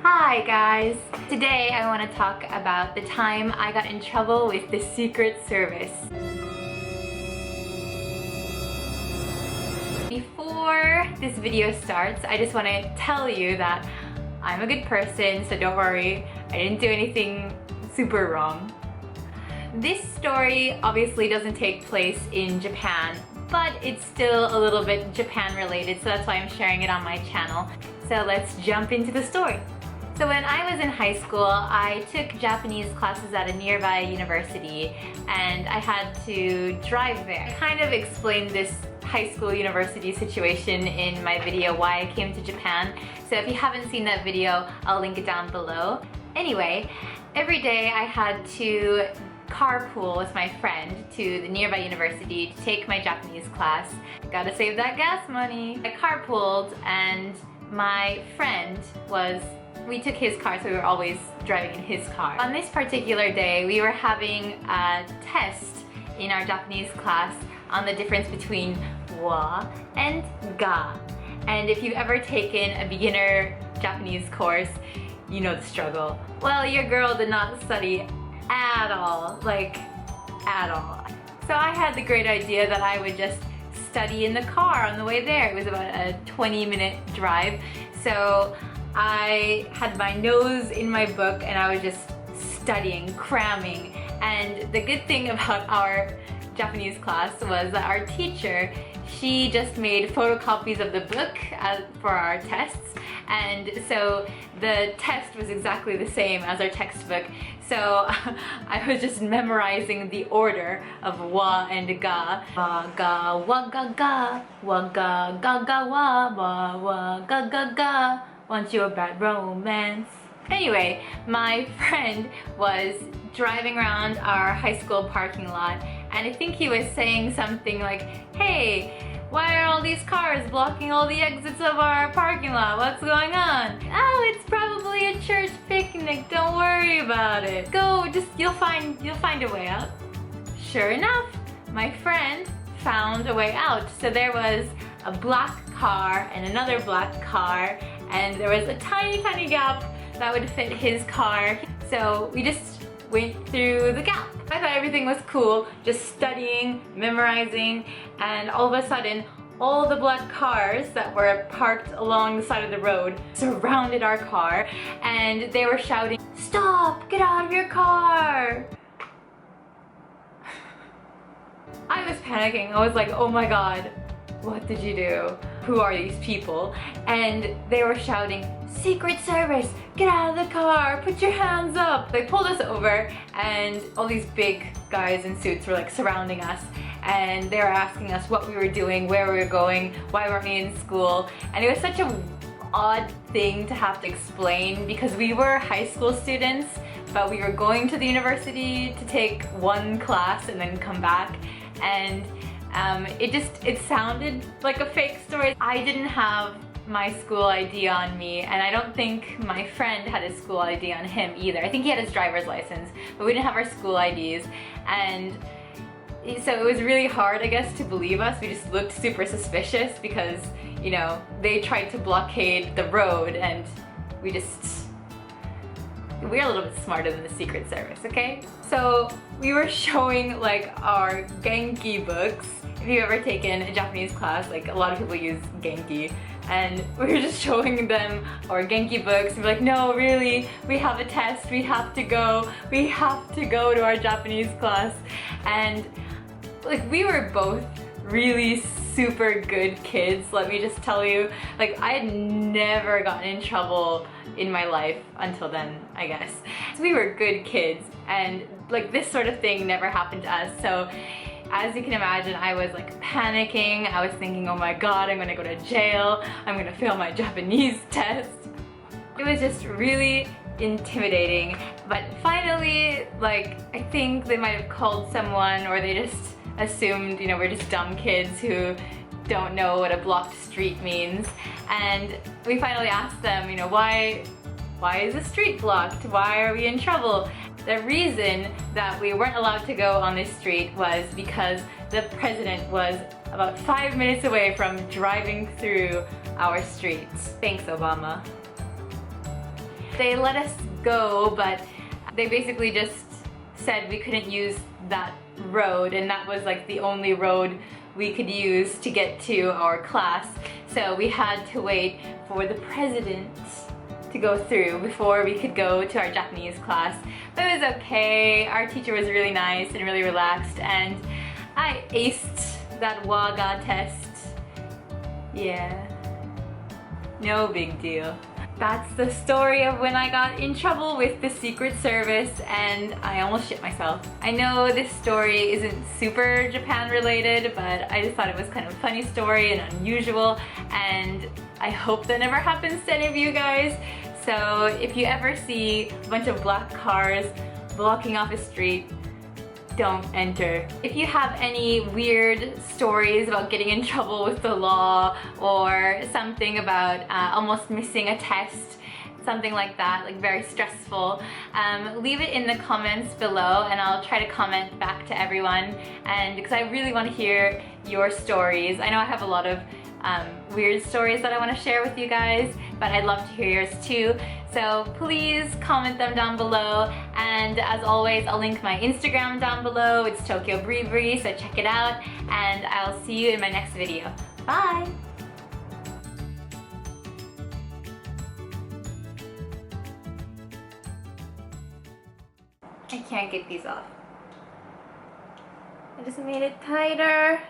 Hi guys! Today I want to talk about the time I got in trouble with the Secret Service. Before this video starts, I just want to tell you that I'm a good person, so don't worry, I didn't do anything super wrong. This story obviously doesn't take place in Japan, but it's still a little bit Japan related, so that's why I'm sharing it on my channel. So let's jump into the story. So when I was in high school, I took Japanese classes at a nearby university and I had to drive there. I kind of explained this high school university situation in my video Why I Came to Japan. So if you haven't seen that video, I'll link it down below. Anyway, every day I had to carpool with my friend to the nearby university to take my Japanese class. Gotta save that gas money. I carpooled and my friend we took his car, so we were always driving in his car. On this particular day, we were having a test in our Japanese class on the difference between wa and ga. And if you've ever taken a beginner Japanese course, you know the struggle. Well, your girl did not study at all, like at all. So I had the great idea that I would just study in the car on the way there. It was about a 20-minute drive. So I had my nose in my book and I was just studying, cramming. And the good thing about our Japanese class was that our teacher, she just made photocopies of the book for our tests. And so the test was exactly the same as our textbook. So I was just memorizing the order of wa and ga. Wa ga wa ga ga, wa ga ga ga wa wa ga ga ga. Want you a bad romance. Anyway, my friend was driving around our high school parking lot and I think he was saying something like, hey, why are all these cars blocking all the exits of our parking lot? What's going on? Oh, it's probably a church picnic. Don't worry about it. Go, you'll find a way out. Sure enough, my friend found a way out. So there was a black car and another black car, and there was a tiny gap that would fit his car. So we just went through the gap. I thought everything was cool, just studying, memorizing, and all of a sudden, all the black cars that were parked along the side of the road surrounded our car, and they were shouting, "Stop! Get out of your car!" I was panicking. I was like, oh my god, what did you do? Who are these people? And they were shouting, "Secret Service, get out of the car, put your hands up." They pulled us over and all these big guys in suits were like surrounding us and they were asking us what we were doing, where we were going, why weren't we in school. And it was such an odd thing to have to explain because we were high school students, but we were going to the university to take one class and then come back. And it sounded like a fake story. I didn't have my school ID on me, and I don't think my friend had his school ID on him either. I think he had his driver's license, but we didn't have our school IDs. And so it was really hard, I guess, to believe us. We just looked super suspicious because, you know, they tried to blockade the road and we're a little bit smarter than the Secret Service, okay? So we were showing like our Genki books. If you've ever taken a Japanese class, like a lot of people use Genki, and we were just showing them our Genki books and we're like, no, really, we have a test, we have to go to our Japanese class. And like we were both really super good kids, let me just tell you. Like I had never gotten in trouble in my life until then, I guess. So we were good kids and like this sort of thing never happened to us. So as you can imagine, I was like panicking. I was thinking, oh my god, I'm gonna go to jail. I'm gonna fail my Japanese test. It was just really intimidating. But finally, like, I think they might have called someone or they just assumed, you know, we're just dumb kids who don't know what a blocked street means. And we finally asked them, you know, why is the street blocked? Why are we in trouble? The reason that we weren't allowed to go on this street was because the president was about 5 minutes away from driving through our streets. Thanks, Obama. They let us go, but they basically just said we couldn't use that road, and that was like the only road we could use to get to our class. So we had to wait for the president to go through before we could go to our Japanese class. But it was okay. Our teacher was really nice and really relaxed, and I aced that WAGA test. Yeah, no big deal. That's the story of when I got in trouble with the Secret Service and I almost shit myself. I know this story isn't super Japan related, but I just thought it was kind of a funny story and unusual, and I hope that never happens to any of you guys. So if you ever see a bunch of black cars blocking off a street, don't enter. If you have any weird stories about getting in trouble with the law or something about almost missing a test, something like that, like very stressful, leave it in the comments below and I'll try to comment back to everyone, and because I really want to hear your stories. I know I have a lot of weird stories that I want to share with you guys, but I'd love to hear yours too. So please comment them down below, and as always I'll link my Instagram down below. It's TokyoBriBri, so check it out, and I'll see you in my next video. Bye! I can't get these off. I just made it tighter.